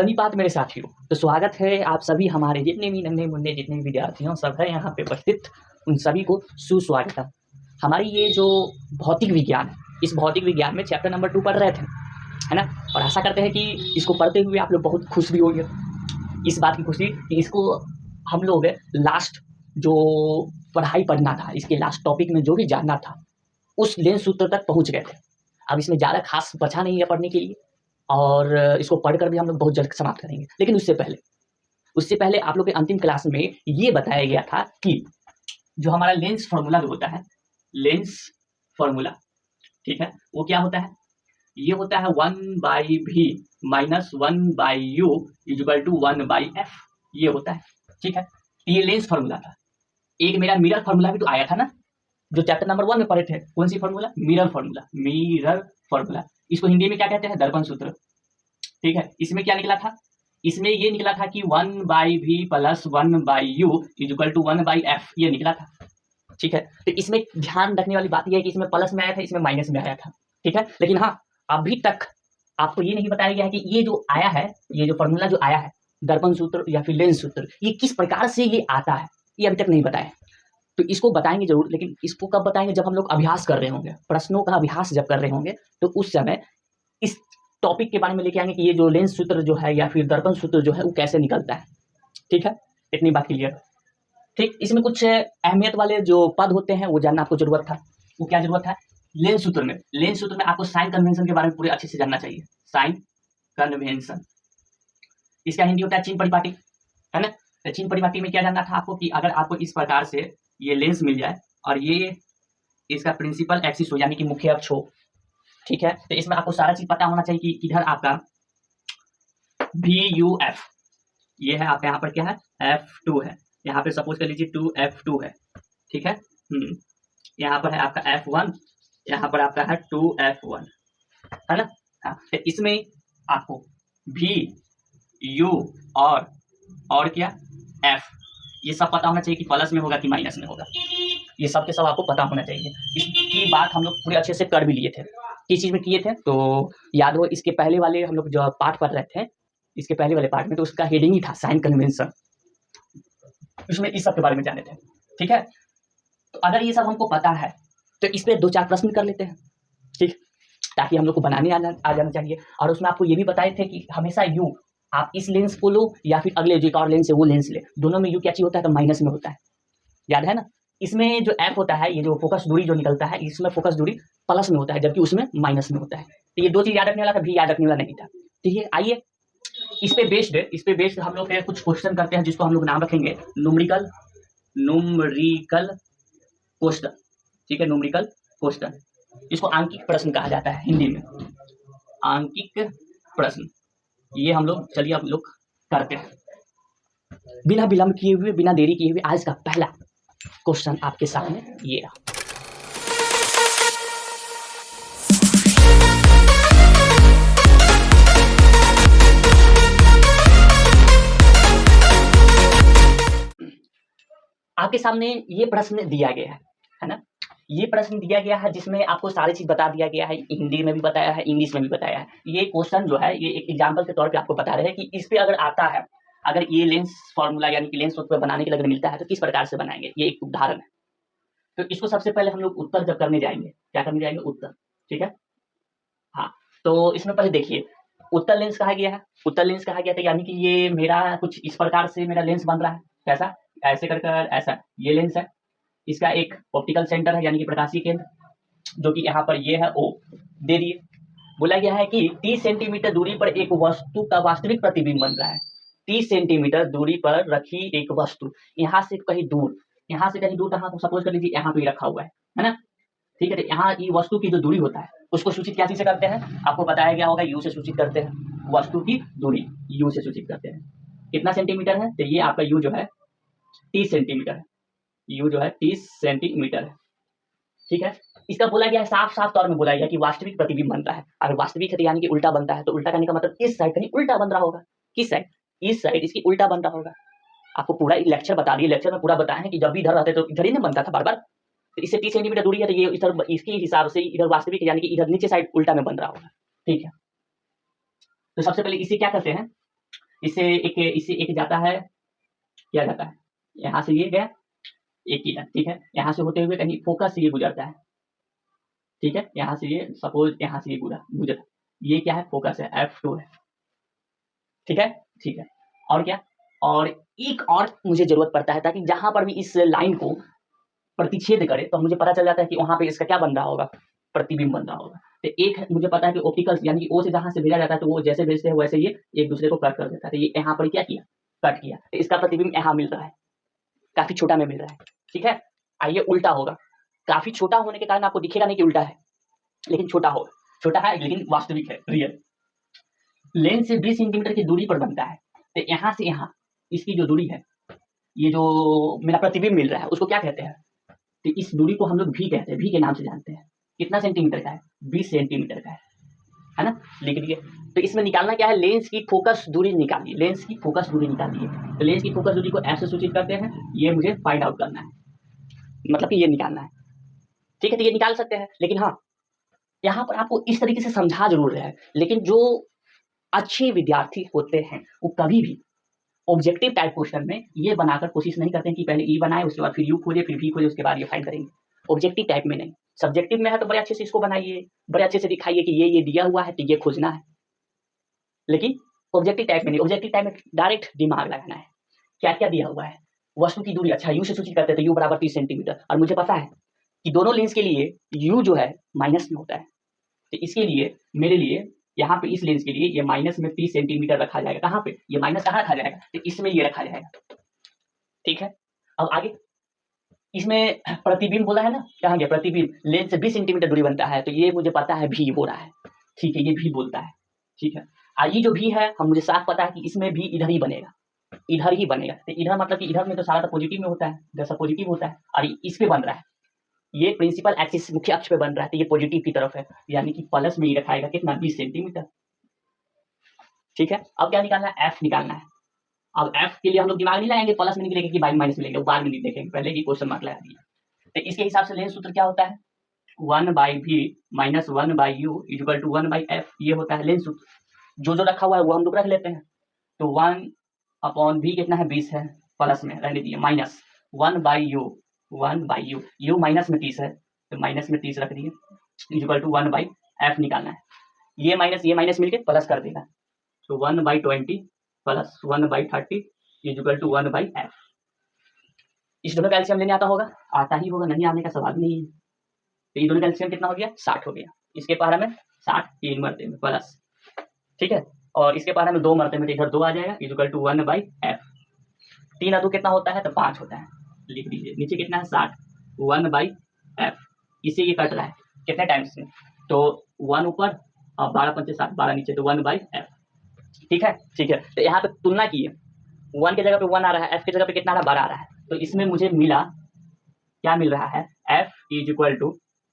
धनीपात मेरे साथियों, तो स्वागत है आप सभी हमारे जितने भी नन्हे मुन्ने जितने भी विद्यार्थियों सब है यहाँ पे उपस्थित, उन सभी को सुस्वागत है। हमारी ये जो भौतिक विज्ञान है, इस भौतिक विज्ञान में चैप्टर नंबर 2 पढ़ रहे थे, है ना। और आशा करते हैं कि इसको पढ़ते हुए आप लोग बहुत खुश भी होंगे। इस बात की खुशी कि इसको हम लोग लास्ट जो पढ़ाई पढ़ना था, इसके लास्ट टॉपिक में जो भी जानना था उस लेंस सूत्र तक पहुँच गए थे। अब इसमें ज़्यादा खास बचा नहीं है पढ़ने के लिए, और इसको पढ़कर भी हम लोग बहुत जल्द समाप्त करेंगे। लेकिन उससे पहले आप लोग के अंतिम क्लास में ये बताया गया था कि जो हमारा लेंस फार्मूला जो होता है, लेंस फार्मूला, ठीक है, वो क्या होता है? ये होता है 1/v minus 1/u equal to 1/f, ये होता है, ठीक है। ये लेंस फार्मूला था। एक मेरा मिरर फार्मूला भी तो आया था ना, जो चैप्टर नंबर 1 में पढ़े थे। कौन सी formula? Mirror formula. Mirror formula, इसको हिंदी में क्या कहते हैं? दर्पण सूत्र, ठीक है। इसमें क्या निकला था? इसमें ये निकला था कि 1/v plus 1/u equal to 1/f, ये निकला था, ठीक है। तो इसमें ध्यान रखने वाली बात यह है कि इसमें प्लस में आया था, इसमें माइनस में आया था, ठीक है। लेकिन हाँ, अभी तक आपको ये नहीं बताया गया है कि ये जो आया है, ये जो फार्मूला जो आया है, दर्पण सूत्र या फिर लेंस सूत्र, ये किस प्रकार से ये आता है, ये अभी तक नहीं बताया। तो इसको बताएंगे जरूर, लेकिन इसको कब बताएंगे? जब हम लोग अभ्यास कर रहे होंगे, प्रश्नों का अभ्यास जब कर रहे होंगे, तो उस समय इस टॉपिक के बारे में लेके आएंगे कि ये जो लेंस सूत्र जो है या फिर दर्पण सूत्र जो है वो कैसे निकलता है, ठीक है। इतनी बात क्लियर, ठीक। इसमें कुछ अहमियत वाले जो पद होते हैं वो जानना आपको जरूरत था। वो क्या जरूरत है? लेंस सूत्र में आपको साइन कन्वेंशन के बारे में पूरे अच्छे से जानना चाहिए। साइन कन्वेंशन, इसका हिंदी होता है चिन्ह परिपाटी, है ना। तो चिन्ह परिपाटी में क्या जानना था आपको कि अगर आपको इस प्रकार से ये लेंस मिल जाए और ये इसका प्रिंसिपल एक्सिस हो, यानी कि मुख्य अक्ष हो, ठीक है, तो इसमें आपको सारा चीज पता होना चाहिए कि इधर आपका VUF, ये है आपका यहाँ पर क्या है? F2 है। यहाँ पे सपोज कर लीजिए 2F2 है, ठीक है। यहाँ पर है आपका F1, यहाँ पर आपका है 2F1, है ना। हाँ, तो इसमें आपको VU और क्या F, ये सब पता होना चाहिए कि प्लस में होगा कि माइनस में होगा। ये सब के सब आपको पता होना चाहिए। इसकी बात हम लोग पूरे अच्छे से कर भी लिए थे। किस चीज़ में किए थे तो याद हो, इसके पहले वाले हम लोग जो पार्ट पढ़ रहे थे, इसके पहले वाले पार्ट में तो उसका हेडिंग ही था साइन कन्वेंशन, उसमें इस सब के बारे में जाने थे, ठीक है। तो अगर ये सब हमको पता है तो इस पर 2-4 प्रश्न कर लेते हैं, ठीक, ताकि हम लोग को बनाने आ जाना चाहिए। और उसमें आपको ये भी बताए थे कि हमेशा यू आप इस लेंस को लो या फिर अगले जो एक और लेंस है वो लेंस ले, दोनों में यू क्या चीज होता है? तो माइनस में होता है, याद है ना। इसमें जो एफ होता है, ये जो फोकस दूरी जो निकलता है, इसमें फोकस दूरी प्लस में होता है, जबकि उसमें माइनस में होता है। तो ये 2 चीज याद रखने वाला था, भी याद रखने वाला नहीं था, ठीक है। आइए इस पे बेस्ड हम लोग कुछ क्वेश्चन करते हैं, जिसको हम लोग नाम रखेंगे न्यूमेरिकल क्वेश्चन, ठीक है। न्यूमेरिकल क्वेश्चन, इसको आंकिक प्रश्न कहा जाता है हिंदी में, आंकिक प्रश्न। ये हम लोग चलिए अब लोग करते हैं, बिना विलंब किए हुए, बिना देरी किए हुए। आज का पहला क्वेश्चन आपके सामने ये रहा। आपके सामने ये प्रश्न दिया गया है ना। ये प्रश्न दिया गया है जिसमें आपको सारी चीज बता दिया गया है, हिंदी में भी बताया है, इंग्लिश में भी बताया है। ये क्वेश्चन जो है, ये एक एग्जाम्पल के तौर पे आपको बता रहे हैं कि इस पे अगर आता है, अगर ये लेंस फार्मूला यानी कि लेंस सूत्र बनाने के लिए अगर मिलता है तो किस प्रकार से बनाएंगे, ये एक उदाहरण है। तो इसको सबसे पहले हम लोग उत्तर जब करने जाएंगे, क्या करने जाएंगे? उत्तर, ठीक है। हाँ, तो इसमें पहले देखिए, उत्तर लेंस कहा गया है, उत्तर लेंस कहा गया था, यानी कि ये मेरा कुछ इस प्रकार से मेरा लेंस बन रहा है। कैसा? ऐसे कर ऐसा, ये लेंस है, इसका एक ऑप्टिकल सेंटर है यानी कि प्रकाशीय केंद्र, जो कि यहाँ पर ये है O दे दिए। बोला गया है कि 30 सेंटीमीटर दूरी पर एक वस्तु का वास्तविक प्रतिबिंब बन रहा है। 30 सेंटीमीटर दूरी पर रखी एक वस्तु, यहाँ से कहीं दूर कहाँ को सपोज कर लीजिए यहाँ पे रखा हुआ है ना, ठीक है। तो यहाँ ये वस्तु की जो दूरी होता है उसको सूचित क्या चीज से करते हैं? आपको बताया गया होगा, यू से सूचित करते हैं। वस्तु की दूरी यू से सूचित करते हैं। कितना सेंटीमीटर है? तो ये आपका यू जो है 30 सेंटीमीटर है, यू जो है 30 सेंटीमीटर है, ठीक है। इसका बोला गया है, साफ तौर में बोला गया कि वास्तविक प्रतिबिंब बनता है। अगर वास्तविक है तो यानी कि उल्टा बनता है, तो उल्टा करने का मतलब इस साइड कहीं उल्टा बन रहा होगा। किस साइड? इस साइड इसकी उल्टा बन रहा होगा। आपको पूरा लेक्चर बता दिए, लेक्चर में पूरा बताया है कि जब भी इधर रहते तो इधर ही ना बनता था बार बार। तो इससे 30 सेंटीमीटर दूरी है, तो ये इधर इसके हिसाब से इधर वास्तविक यानी कि इधर नीचे साइड उल्टा में बन रहा होगा, ठीक है। तो सबसे पहले इसे क्या करते हैं, इससे एक जाता है, क्या जाता है, यहाँ से ये गया एक इधर, ठीक है, यहाँ से होते हुए कहीं फोकस से ये गुजरता है, ठीक है, यहाँ से ये सपोज यहाँ से ये गुजरा, ये क्या है, फोकस है, F2 है, ठीक है, ठीक है। और क्या, और एक और मुझे जरूरत पड़ता है ताकि जहां पर भी इस लाइन को प्रतिच्छेद करे तो मुझे पता चल जाता है कि वहां पे इसका क्या बन रहा होगा, प्रतिबिंब बन रहा होगा। तो एक मुझे पता है कि ऑप्टिकल यानी ओ से जहां से भेजा जाता है तो वो जैसे भेजते हैं वैसे ये एक दूसरे को कट कर देता है। तो ये यहाँ पर क्या किया, कट किया, तो इसका प्रतिबिंब यहाँ मिल रहा है, काफी छोटा में मिल रहा है, ठीक है। आइए उल्टा होगा, काफी छोटा होने के कारण आपको दिखेगा नहीं कि उल्टा है, लेकिन छोटा होगा, छोटा है लेकिन वास्तविक है, रियल। लेंस से 20 सेंटीमीटर की दूरी पर बनता है, तो यहाँ से यहाँ इसकी जो दूरी है, ये जो मेरा प्रतिबिंब मिल रहा है उसको क्या कहते हैं, तो इस दूरी को हम लोग भी कहते हैं, भी के नाम से जानते हैं। कितना सेंटीमीटर का है, 20 सेंटीमीटर का है ना, लिख दिए। तो इसमें निकालना क्या है, लेंस की फोकस दूरी निकालिए, लेंस की फोकस दूरी निकालिए। तो लेंस की फोकस दूरी को एफ से सूचित करते हैं, ये मुझे फाइंड आउट करना है, मतलब कि ये निकालना है, ठीक है। तो ये निकाल सकते हैं, लेकिन हाँ यहाँ पर आपको इस तरीके से समझा जरूर रहा है, लेकिन जो अच्छे विद्यार्थी होते हैं वो कभी भी ऑब्जेक्टिव टाइप क्वेश्चन में ये बनाकर कोशिश नहीं करते हैं कि पहले ई बनाए उसके बाद फिर यू खोजे फिर भी खोजे उसके बाद ये फाइंड करेंगे। ऑब्जेक्टिव टाइप में नहीं, सब्जेक्टिव में है तो बड़े अच्छे से इसको बनाइए, बड़े अच्छे से दिखाइए कि ये दिया हुआ है तो ये खोजना है। लेकिन ऑब्जेक्टिव टाइप में नहीं, ऑब्जेक्टिव टाइप में डायरेक्ट दिमाग लगाना है, क्या क्या दिया हुआ है, वस्तु की दूरी, अच्छा यू से सूचित करते थे, यू बराबर 30 सेंटीमीटर, और मुझे पता है कि दोनों लेंस के लिए यू जो है माइनस में होता है, तो इसके लिए मेरे लिए यहाँ पे इस लेंस के लिए ये माइनस में 30 सेंटीमीटर रखा जाएगा। कहाँ पे, ये माइनस कहाँ रखा जाएगा, तो इसमें ये रखा जाएगा, ठीक है। अब आगे इसमें प्रतिबिंब बोला है ना, कहाँ गया प्रतिबिंब, लेंस से 20 सेंटीमीटर दूरी बनता है, तो ये मुझे पता है भी हो रहा है, ठीक है, ये भी बोलता है, ठीक है। ये जो भी है हम मुझे साफ पता है कि इसमें भी इधर ही बनेगा, इधर ही बनेगा, तो इधर मतलब कि इधर में तो सारा तो पॉजिटिव में होता है, इधर सब पॉजिटिव होता है, और इस पे बन रहा है, ये प्रिंसिपल एक्सिस मुख्य अक्ष पे बन रहा है, तो ये पॉजिटिव की तरफ है, यानी कि प्लस में ही रखाएगा कितना, 20 सेंटीमीटर, ठीक है। अब क्या निकालना है, एफ निकालना है। अब एफ के लिए हम लोग दिमाग नहीं लगाएंगे, प्लस में निकलेगा कि बाई माइनस मिलेगा, बाद में नहीं देखेंगे, पहले ही क्वेश्चन मार्क लगा दिया। तो इसके हिसाब से लेंस सूत्र क्या होता है, 1/v minus 1/u equal to 1/f, ये होता है लेंस सूत्र। जो जो रखा हुआ है वो हम लोग रख लेते हैं। तो 1/v कितना है, 20 है, प्लस में रहने दिए, माइनस 1/u u माइनस में 30 है, तो माइनस में 30 रख दिए इक्वल टू 1/f निकालना है। ये माइनस मिलके प्लस कर देगा, तो 1/20 प्लस 1/30 इक्वल टू 1/f। इस दोनों का एलसीएम लेने आता होगा, आता ही होगा, नहीं आने का सवाल नहीं है। तो ये दोनों का एलसीएम कितना हो गया, 60 हो गया। इसके पारा में 60 3 मरते में प्लस, ठीक है, और इसके पारा में 2 मरते में, तो इधर 2 आ जाएगा इक्वल टू 1/f। 3 और 2 कितना होता है, तो 5 होता है, लिख दीजिए। नीचे कितना है, 60, 1/f, इसे ये कट रहा है कितने टाइम्स में, तो 1 ऊपर और 12 पंचे 60, 12 नीचे, तो 1/f, ठीक है, ठीक है। तो यहाँ पे तुलना की है, 1 की जगह पे 1 आ रहा है, f की जगह पे कितना आ रहा है, 12 आ रहा है, तो इसमें मुझे मिला, क्या मिल रहा है, f is equal to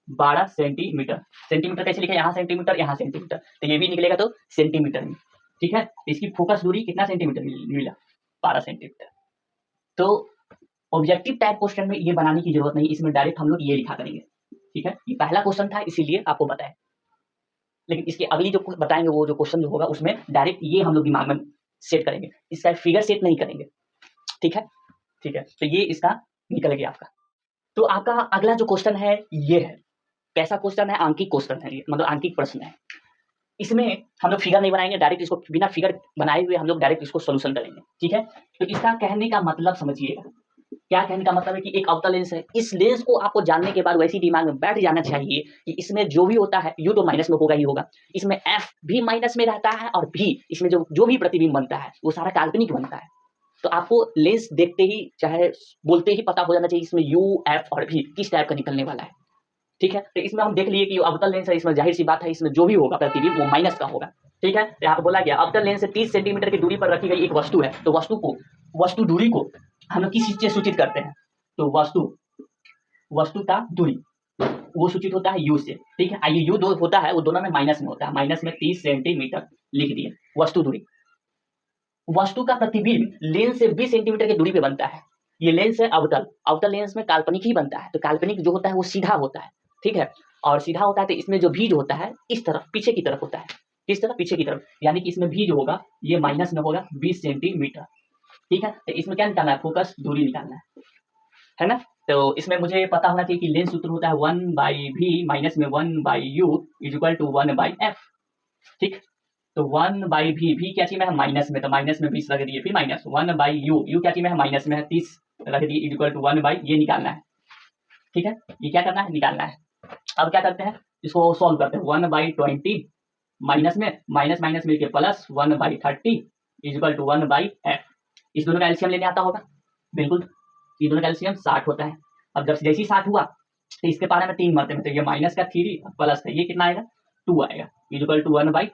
12 centimetre. Centimetre कैसे लिखे, यहाँ सेंटीमीटर यहाँ सेंटीमीटर, तो ये भी निकलेगा तो सेंटीमीटर में, ठीक है। इसकी फोकस दूरी कितना सेंटीमीटर मिला, 12 सेंटीमीटर। तो ऑब्जेक्टिव टाइप क्वेश्चन में ये बनाने की जरूरत नहीं, इसमें डायरेक्ट हम लोग ये लिखा करेंगे, ठीक है। ये पहला क्वेश्चन था इसीलिए आपको बताया, लेकिन इसके अगली जो बताएंगे वो जो क्वेश्चन जो होगा उसमें डायरेक्ट ये हम लोग दिमाग में सेट करेंगे, इसका फिगर सेट नहीं करेंगे, ठीक है, ठीक है। तो ये इसका निकल गया आपका। तो आपका अगला जो क्वेश्चन है ये है, कैसा क्वेश्चन है, आंकिक क्वेश्चन है, ये मतलब आंकिक प्रश्न है। इसमें हम लोग फिगर नहीं बनाएंगे, डायरेक्ट इसको बिना फिगर बनाए हुए हम लोग डायरेक्ट इसको सोल्यूशन करेंगे, ठीक है। तो इसका कहने का मतलब समझिएगा, क्या कहने का मतलब है कि एक अवतल लेंस है, इस लेंस को आपको जानने के बाद वैसे ही दिमाग में बैठ जाना चाहिए कि इसमें जो भी होता है यू तो माइनस में होगा ही होगा, इसमें एफ भी माइनस में रहता है, और भी इसमें जो भी प्रतिबिंब बनता है वो सारा काल्पनिक बनता है। तो आपको लेंस देखते ही चाहे बोलते ही पता हो जाना चाहिए इसमें यू एफ और भी किस टाइप का निकलने वाला है, ठीक है। तो इसमें हम देख लिए कि अवतल लेंस है, इसमें जाहिर सी बात है इसमें जो भी होगा प्रतिबिंब वो माइनस का होगा, ठीक है। यहाँ पर बोला गया अवतल लेंस से 30 सेंटीमीटर की दूरी पर रखी गई एक वस्तु है, तो वस्तु दूरी को हम लोग किस चीज से सूचित करते हैं, तो वस्तु का दूरी वो सूचित होता है यू से, ठीक है। ये यू दो होता है वो दोनों में माइनस में होता है, माइनस में 30 सेंटीमीटर लिख दिए वस्तु दूरी। वस्तु का प्रतिबिंब लेंस से 20 सेंटीमीटर की दूरी पे बनता है। ये लेंस है अवतल लेंस में काल्पनिक ही बनता है, तो काल्पनिक जो होता है वो सीधा होता है, ठीक है, और सीधा होता है तो इसमें जो भी जो होता है इस तरफ पीछे की तरफ होता है, किस तरफ, पीछे की तरफ, यानी कि इसमें भी जो होगा ये माइनस में होगा 20 सेंटीमीटर। ठीक है, तो इसमें क्या निकालना है, फोकस दूरी निकालना है ना। तो इसमें मुझे पता होना चाहिए कि लेंस सूत्र होता है 1/v माइनस में 1/u is equal to 1/f। ठीक, तो 1/v, v क्या चीज में है, माइनस में, तो माइनस में 20 रख दिए, फिर माइनस 1/u, u क्या चीज में है, माइनस में है 30 रख दिए, इज इक्वल टू 1/, ये निकालना है। ठीक है, ये क्या करना है, निकालना है। अब क्या करते हैं, इसको सॉल्व करते हैं। 1/20 माइनस में माइनस माइनस मिलके plus 1/30 is equal to 1/f। इस दोनों का एलसीएम लेने आता होगा, बिल्कुल, ये दोनों का एलसीएम 60 होता है। अब जब जैसे ही 60 हुआ तो इसके पारे में 3 मरते हैं, तो ये माइनस का 3 प्लस का ये कितना आएगा, 2 आएगा, इज इक्वल टू 1/f।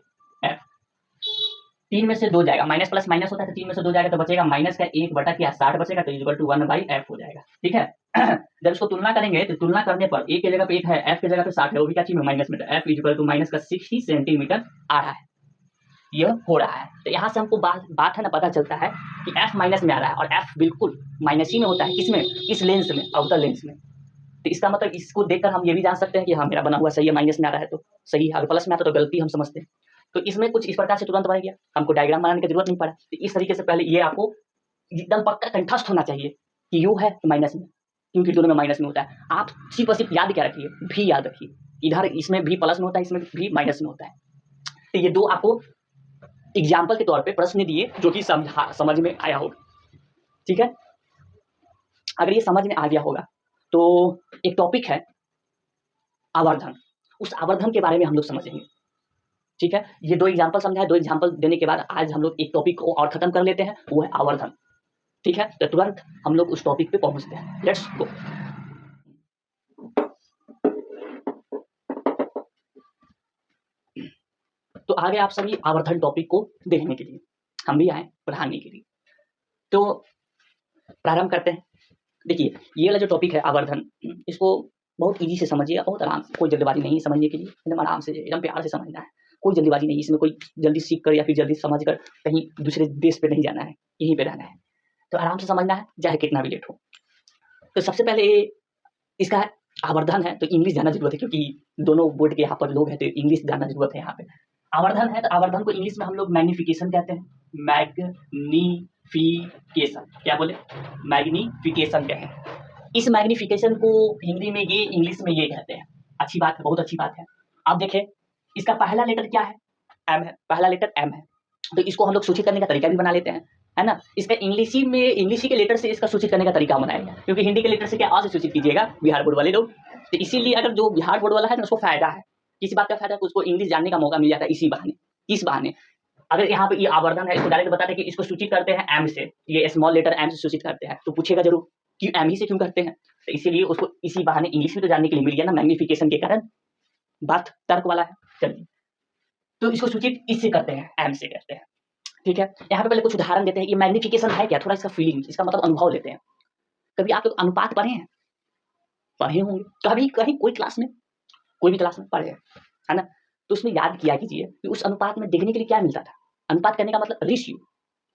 3 में से 2 जाएगा, माइनस प्लस माइनस होता है, तो 3 में से 2 जाएगा तो बचेगा माइनस का 1 बटा क्या 60 बचेगा, तो इज इक्वल टू 1/f हो जाएगा। ठीक है, जब इसको तुलना करेंगे तो तुलना करने पर एक की जगह पे 1 है, f की जगह पे 60 है, वो भी क्या चीज में, माइनस में, तो f is equal to minus का 60 सेंटीमीटर आ रहा है, यह हो रहा है। तो यहाँ से हमको बात है ना पता चलता है कि f माइनस में आ रहा है, और f बिल्कुल माइनस ही में होता है, किसमें, इस लेंस में, आउटर लेंस में। तो इसका मतलब इसको देखकर हम ये भी जान सकते हैं कि हाँ मेरा बना हुआ सही है, माइनस में आ रहा है तो सही है, अगर प्लस में आता तो गलती हम समझते हैं। तो इसमें कुछ इस प्रकार से तुरंत बन गया, हमको डायग्राम बनाने की जरूरत नहीं पड़ा। तो इस तरीके से पहले ये आपको एकदम पक्का कंठस्थ होना चाहिए कि यू है माइनस में, क्योंकि दोनों में माइनस में होता है। आप सिर्फ और सिर्फ याद क्या रखिए, भी याद रखिए, इधर इसमें भी प्लस में होता है, इसमें भी माइनस में होता है। तो ये दो आपको एग्जाम्पल के तौर पे प्रश्न दिए जो कि समझ में आया होगा। ठीक है, अगर ये समझ में आ गया होगा तो एक टॉपिक है आवर्धन, उस आवर्धन के बारे में हम लोग समझेंगे। ठीक है, ये 2 एग्जाम्पल समझा है, 2 एग्जाम्पल देने के बाद आज हम लोग एक टॉपिक को और खत्म कर लेते हैं, वो है आवर्धन। ठीक है, तो तुरंत हम लोग उस टॉपिक पे पहुंचते हैं, लेट्स गो। तो आगे आप सभी आवर्धन टॉपिक को देखने के लिए, हम भी आए पढ़ाने के लिए। तो प्रारंभ करते हैं। देखिए, ये वाला जो टॉपिक है आवर्धन, इसको बहुत इजी से समझिए, बहुत आराम से, कोई जल्दबाजी नहीं समझने के लिए, एकदम आराम से, एकदम प्यार से समझना है, कोई जल्दबाजी नहीं, इसमें कोई जल्दी सीख कर या फिर जल्दी समझ कर कहीं दूसरे देश पे नहीं जाना है, यहीं पे रहना है। तो आराम से समझना है, चाहे कितना भी लेट हो। तो सबसे पहले इसका आवर्धन है तो इंग्लिश जानना जरूरत है, क्योंकि दोनों बोर्ड के यहाँ पर लोग हैं, तो इंग्लिश जानना जरूरत है यहाँ पे। आवर्धन है तो आवर्धन को इंग्लिश में हम लोग मैग्निफिकेशन कहते हैं, मैग्निफिकेशन, क्या बोले, मैग्निफिकेशन कहते हैं। इस मैग्निफिकेशन को हिंदी में ये, इंग्लिश में ये कहते हैं। अच्छी बात है, बहुत अच्छी बात है। अब देखें, इसका पहला लेटर क्या है, एम है, पहला लेटर एम है, तो इसको हम लोग सूचित करने का तरीका भी बना लेते हैं, है ना। इसका इंग्लिशी में, इंग्लिशी के लेटर से इसका सूचित करने का तरीका बनाएगा, क्योंकि हिंदी के लेटर से क्या, आ से सूचित कीजिएगा बिहार बोर्ड वाले लोग। तो इसीलिए अगर जो बिहार बोर्ड वाला है ना, उसको फायदा है, किसी बात का फायदा है, उसको इंग्लिश जानने का मौका मिल जाता है इसी बहाने। इस बहाने अगर यहाँ पे ये आवर्धन है, इसको डायरेक्ट बताते हैं कि इसको सूचित करते हैं एम से, ये स्मॉल लेटर एम से सूचित करते हैं, तो पूछेगा जरूर कि एम ही से क्यों करते हैं, तो इसीलिए उसको इसी बहाने इंग्लिश में तो जानने के लिए मिल गया ना, मैग्निफिकेशन के कारण। बात तर्क वाला है, चलिए। तो इसको सूचित इससे करते हैं, एम से करते हैं। ठीक है, यहाँ पे पहले कुछ उदाहरण देते हैं कि मैग्निफिकेशन है क्या, थोड़ा इसका फीलिंग, इसका मतलब अनुभव लेते हैं। कभी आप लोग अनुपात पढ़े हैं, पढ़े होंगे कभी, कहीं कोई क्लास में, कोई भी क्लास में पढ़े हैं, है ना। तो उसमें याद किया कीजिए कि उस अनुपात में देखने के लिए क्या मिलता था। अनुपात करने का मतलब रेशियो,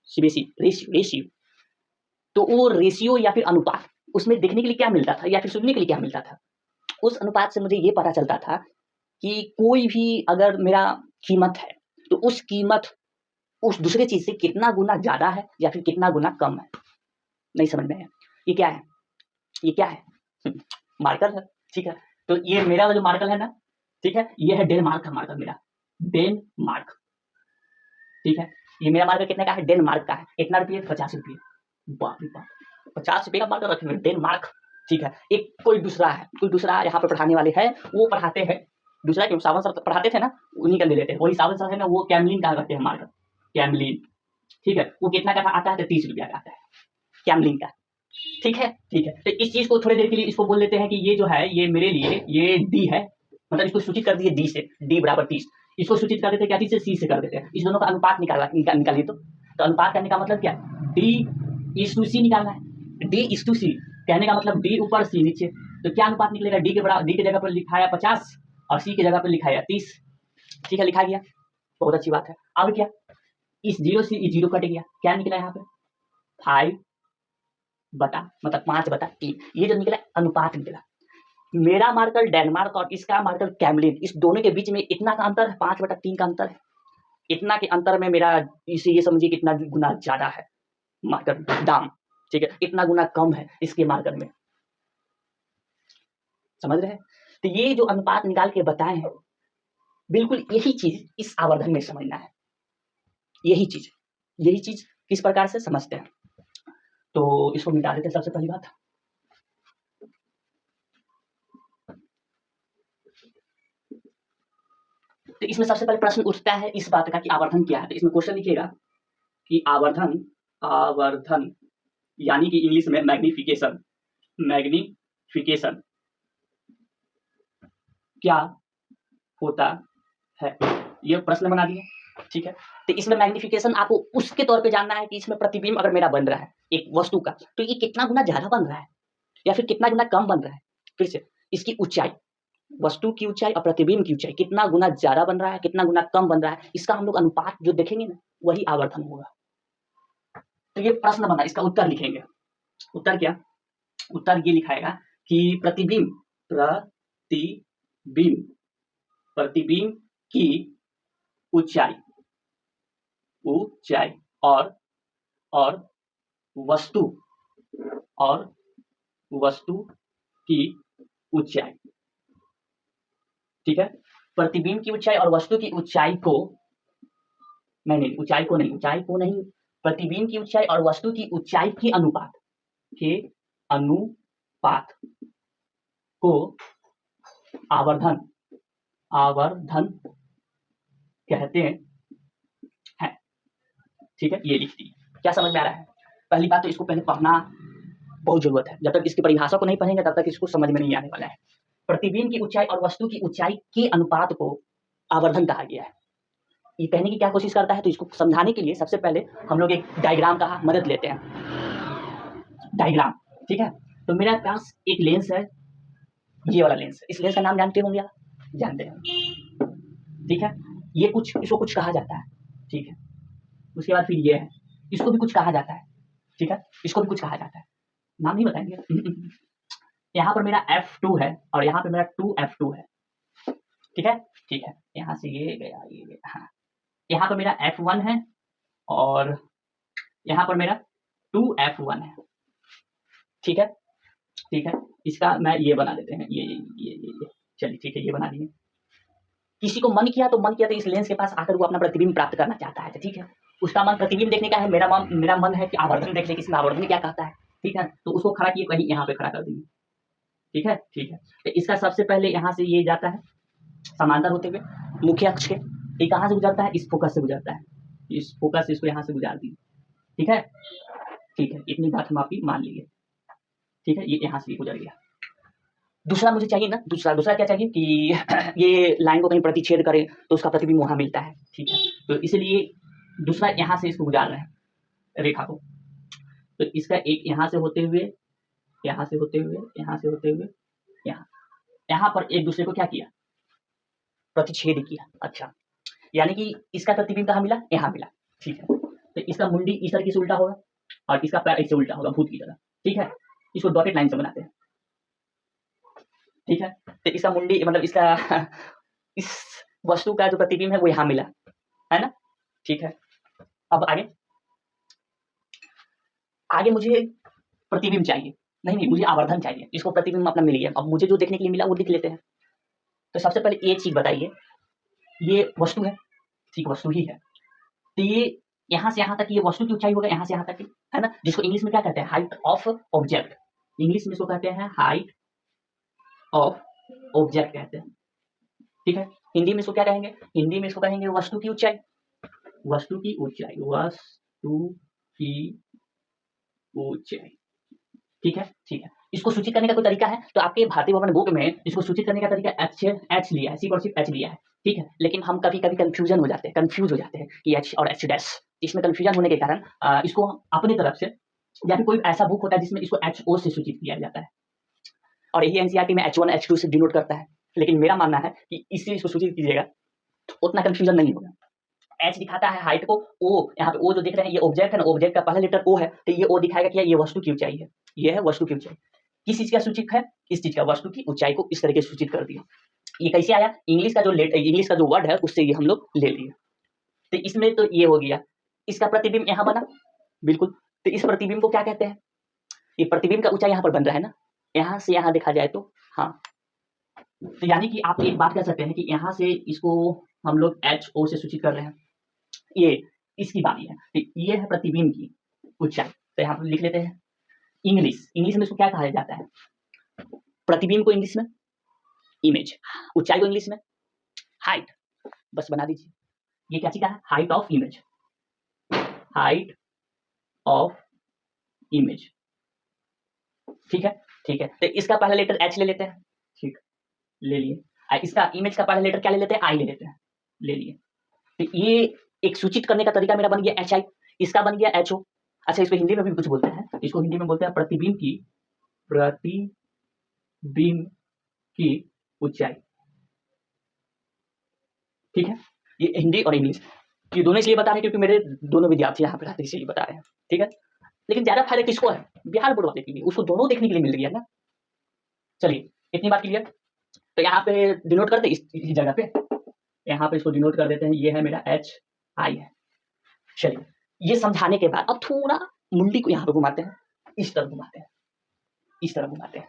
सीबीएसई रेशियो, रेशियो। तो वो रेशियो या फिर अनुपात, उसमें देखने के लिए क्या मिलता था या फिर सुनने के लिए क्या मिलता था। उस अनुपात से मुझे ये पता चलता था कि कोई भी अगर मेरा कीमत है तो उस कीमत उस दूसरे चीज से कितना गुना ज्यादा है या फिर कितना गुना कम है। नहीं समझ में आया, ये क्या है, ये क्या है, मार्कर है। ठीक है, तो ये मेरा जो मार्कर है ना, ठीक है, ये है डेनमार्क का मार्कर, मेरा डेनमार्क। ठीक है, ये मेरा मार्कर कितने का है, डेनमार्क का है। कितना रुपये, 50 रुपये। बाप रे बाप, 50 रुपये का मार्कर रखे हुए, डेनमार्क। ठीक है, एक कोई दूसरा है, कोई दूसरा यहाँ पे पढ़ाने वाले हैं, वो पढ़ाते हैं दूसरा, क्यों सावन सर पढ़ाते थे ना, उन्हीं का ले लेते हैं। वही सावन सर है ना, वो कैमलिन का रखते हैं मार्कर, कैमलिन। ठीक है, वो कितना का आता है, तो 30 रुपया का आता है कैमलिन का। ठीक है, ठीक है, तो इस चीज को थोड़ी देर के लिए इसको बोल लेते हैं कि ये जो है, ये मेरे लिए ये डी है, मतलब इसको सूचित कर दिए डी से, डी बराबर 30। इसको सूचित कर देते हैं क्या चीज से, सी से कर देते हैं। इस दोनों का अनुपात निकालिए। तो अनुपात करने का मतलब क्या, डी इज टू सी निकालना है। डी इज टू सी कहने का मतलब डी ऊपर सी नीचे, तो क्या अनुपात निकलेगा, डी के बराबर, डी की जगह पर लिखाया 50 और सी की जगह पर लिखाया 30। ठीक है, लिखा गया, बहुत अच्छी बात है। अब क्या, इस 0 से 0 कट गया, क्या निकला यहाँ पे, 5 बटा मतलब 5/3, ये जो निकला अनुपात निकला। मेरा मार्कर डेनमार्क और इसका मार्कर कैमलिन, इस दोनों के बीच में इतना का अंतर है, 5/3 का अंतर है। इतना के अंतर में मेरा इसे ये समझिए कितना गुना ज़्यादा है मार्कर दाम, ठीक है, इतना गुना कम है इसके मार्कर में, समझ रहे हैं? तो ये जो अनुपात निकाल के बताए हैं, बिल्कुल यही चीज़ इस आवर्धन में समझना है, यही चीज़ किस प्रकार से समझते हैं। तो इसको मिटा देते हैं सबसे पहली बात। तो इसमें सबसे पहले प्रश्न उठता है इस बात का कि आवर्धन क्या है। तो इसमें क्वेश्चन लिखिएगा कि आवर्धन यानी कि इंग्लिश में मैग्निफिकेशन क्या होता है, ये प्रश्न बना दिए, ठीक है। तो इसमें मैग्निफिकेशन आपको उसके तौर पे जानना है कि इसमें प्रतिबिंब अगर मेरा बन रहा है एक वस्तु का, तो ये कितना गुना ज्यादा बन रहा है या फिर कितना गुना कम बन रहा है। फिर से इसकी ऊंचाई, वस्तु की ऊंचाई और प्रतिबिंब की ऊंचाई कितना गुना ज्यादा बन रहा है, कितना गुना कम बन रहा है, इसका हम लोग अनुपात जो देखेंगे ना, वही आवर्धन होगा। तो ये प्रश्न बना, इसका उत्तर लिखेंगे। उत्तर क्या? उत्तर ये लिखाएगा कि प्रतिबिंब की ऊंचाई और वस्तु की ऊंचाई, ठीक है। प्रतिबिंब की ऊंचाई और वस्तु की ऊंचाई को ऊंचाई को नहीं, प्रतिबिंब की ऊंचाई और वस्तु की ऊंचाई के अनुपात को आवर्धन कहते हैं, ठीक है। ये लिख दी। क्या समझ में आ रहा है? पहली बात तो इसको पहले पढ़ना बहुत जरूरत है, जब तक इसकी परिभाषा को नहीं पढ़ेंगे तब तक इसको समझ में नहीं आने वाला है। प्रतिबिंब की ऊंचाई और वस्तु की ऊंचाई के अनुपात को आवर्धन कहा गया है। ये कहने की क्या कोशिश करता है, तो इसको समझाने के लिए सबसे पहले हम लोग एक डायग्राम का मदद लेते हैं। डायग्राम, ठीक है। तो मेरे पास एक लेंस है, ये वाला लेंस है। इस लेंस का नाम जानते होंगे आप? जानते हैं, ठीक है। ये इसको कुछ कहा जाता है, ठीक है। उसके बाद फिर ये है, इसको भी कुछ कहा जाता है, ठीक है। इसको भी कुछ कहा जाता है, नाम नहीं बताएंगे। यहाँ पर मेरा F2 है और यहाँ पे मेरा 2F2 है, ठीक है, ठीक है। यहाँ से ये गया, हाँ। यहाँ पर मेरा F1 है और यहाँ पर मेरा 2F1 है, ठीक है, ठीक है। इसका मैं ये बना देते हैं, ये चलिए, ठीक है, ये बना दिए। किसी को मन किया तो इस लेंस के पास आकर वो अपना प्रतिबिंब प्राप्त करना चाहता है, ठीक है। उसका मन प्रतिबिंब देखने का है, मेरा मन है कि आवर्धन देख ले, किसी में आवर्धन क्या कहता है, ठीक है। तो उसको खड़ा किए, कहीं यहाँ पे खड़ा कर दिए, ठीक है, ठीक है। तो इसका सबसे पहले यहाँ से ये जाता है समांतर होते हुए मुख्य अक्ष के, ये कहाँ से गुजरता है? इस फोकस से गुजरता है, इस फोकस से इसको यहाँ से गुजार दी, ठीक है, ठीक है। इतनी बात हम आपकी मान लीजिए, ठीक है। ये यहाँ से गुजर गया। दूसरा मुझे चाहिए ना, दूसरा क्या चाहिए कि ये लाइन को कहीं प्रतिच्छेद करे तो उसका प्रतिबिंब वहां मिलता है, ठीक है। तो इसलिए दूसरा यहाँ से इसको गुजार रहे हैं रेखा को। तो इसका एक यहाँ से होते हुए यहाँ पर एक दूसरे को क्या किया? प्रतिच्छेद किया। अच्छा, यानी कि इसका प्रतिबिंब कहाँ मिला? यहाँ मिला, ठीक है। तो इसका मुंडी इस तरह से उल्टा होगा और इसका पैर ऐसे उल्टा होगा, भूत की तरह, ठीक है। इसको डॉटेड लाइन से बनाते हैं, ठीक है। तो इसका मुंडी मतलब इसका इस वस्तु का जो प्रतिबिंब है वो यहाँ मिला है ना, ठीक है। अब आगे मुझे प्रतिबिंब चाहिए, नहीं मुझे आवर्धन चाहिए। इसको प्रतिबिंब अपना मिल गया, अब मुझे जो देखने के लिए मिला वो लिख लेते हैं। तो सबसे पहले एक चीज बताइए, ये वस्तु है, ठीक, वस्तु ही है। तो ये यहाँ से यहाँ तक ये वस्तु की ऊंचाई होगा, यहाँ से यहाँ तक की, है ना, जिसको इंग्लिश में क्या कहते हैं? Height of object. इंग्लिश में इसको कहते हैं हाइट ऑफ ऑब्जेक्ट कहते हैं, ठीक है। हिंदी में इसको क्या कहेंगे? हिंदी में इसको कहेंगे वस्तु की ऊंचाई, वस्तु की ऊंचाई, ठीक है, ठीक है। इसको सूचित करने का कोई तरीका है? तो आपके भारतीय भवन बुक में इसको सूचित करने का तरीका एच लिया है, सिर्फ और सिर्फ एच लिया है, ठीक है। लेकिन हम कभी कभी कंफ्यूज हो जाते हैं कि एच और एच डैश। इसमें कंफ्यूजन होने के कारण इसको अपनी तरफ से, या फिर कोई ऐसा बुक होता है जिसमें इसको एच ओ से सूचित किया जाता है और यही एनसीईआरटी में H1 H2 से डिनोट करता है। लेकिन मेरा मानना है कि इससे इसको सूचित कीजिएगा तो उतना कंफ्यूजन नहीं होगा। एच दिखाता है हाइट को, ओ यहाँ पे ओ जो देख रहे हैं ये ऑब्जेक्ट है ना, ऑब्जेक्ट का पहला लेटर ओ है, तो ये ओ दिखाएगा कि ये वस्तु की ऊंचाई है, ये है वस्तु की ऊंचाई। किस चीज का सूचक है? इस चीज का, वस्तु की ऊंचाई को इस तरीके से सूचित कर दिया। ये कैसे आया? इंग्लिश का जो वर्ड है उससे ये हम लोग ले लिए, तो इसमें तो ये हो गया, इसका प्रतिबिंब यहाँ बना, बिल्कुल। तो इस प्रतिबिंब को क्या कहते हैं? ये प्रतिबिंब का ऊंचाई यहाँ पर बन रहा है ना, यहाँ से यहाँ देखा जाए तो, हाँ। तो यानी कि आप एक बात कह सकते हैं कि यहाँ से इसको हम लोग HO से सूचित कर रहे हैं, ये इसकी बारी है। तो ये है प्रतिबिंब की ऊंचाई। तो यहाँ पर लिख लेते हैं इंग्लिश में इसको क्या कहा जाता है? प्रतिबिंब को इंग्लिश में इमेज, ऊंचाई को इंग्लिश में हाइट। बस बना दीजिए, ये क्या चीज है? Height of image, height of image. ठीक है, ठीक है। तो इसका पहला लेटर H ले लेते हैं, ठीक, ले लिए। इसका इमेज का पहला लेटर क्या ले लेते हैं? I ले लेते हैं, ले लिए। तो ये एक सूचित करने का तरीका मेरा बन गया HI, इसका बन गया HO। अच्छा, इसको हिंदी में भी कुछ बोलते हैं, इसको हिंदी में बोलते हैं प्रतिबिंब की ऊंचाई। ठीक है, ये हिंदी और इंग्लिश ये दोनों इसलिए बता रहे हैं क्योंकि मेरे दोनों विद्यार्थी यहाँ पे रहते हैं, इसलिए बता रहे हैं। ठीक है, लेकिन ज्यादा फायदा किसको है? बिहार बोर्ड वाले के लिए, उसको दोनों देखने के लिए मिल गया ना। चलिए, इतनी बात क्लियर। तो यहाँ पे डिनोट करते इस जगह पे, यहाँ पे इसको डिनोट कर देते हैं, ये है मेरा HI है। चलिए, ये समझाने के बाद अब थोड़ा मुंडी को यहाँ पे घुमाते हैं, इस तरफ घुमाते हैं, इस तरफ घुमाते हैं।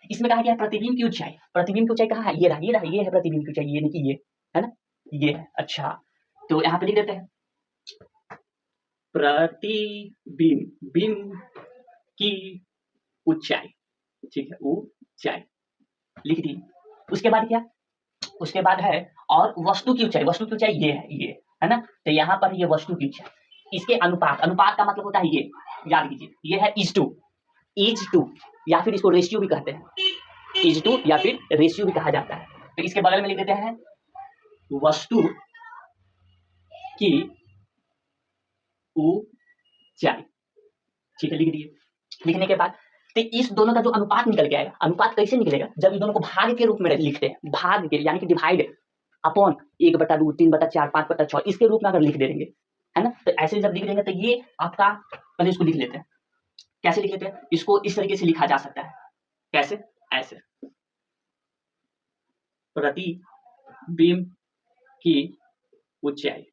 इसमें कहा गया प्रतिबिंब की ऊंचाई, प्रतिबिंब की ऊंचाई कहाँ है? ये रहा, ये रहा, ये है प्रतिबिंब की ऊंचाई, ये नहीं कि ये है ना, ये है। अच्छा, तो यहाँ पे लिख देते हैं प्रतिबिंब की ऊंचाई। ठीक है, ऊंचाई लिख दी। उसके बाद क्या? उसके बाद है और वस्तु की ऊंचाई, वस्तु की ऊंचाई ये है ना। तो यहाँ पर ये वस्तु की ऊंचाई, इसके अनुपात, अनुपात का मतलब होता है ये, याद कीजिए, ये है इज टू, या फिर इसको रेशियो भी कहते हैं, इज टू या फिर रेशियो भी कहा जाता है। तो इसके बगल में लिख देते हैं वस्तु की ऊंचाई। ठीक है, लिख दिए। लिखने के बाद तो इस दोनों का जो अनुपात निकल के आएगा, अनुपात कैसे निकलेगा? जब इन दोनों को भाग के रूप में लिखते हैं, भाग के यानी कि डिवाइड अपॉन 1/2, 3/4, 5/6 इसके रूप में अगर लिख देंगे, है ना। तो ऐसे जब लिख देंगे तो ये आपका, पहले इसको लिख लेते हैं, कैसे लिख लेते हैं इसको? इस तरीके से लिखा जा सकता है, कैसे? ऐसे, प्रतिबिंब की ऊंचाई।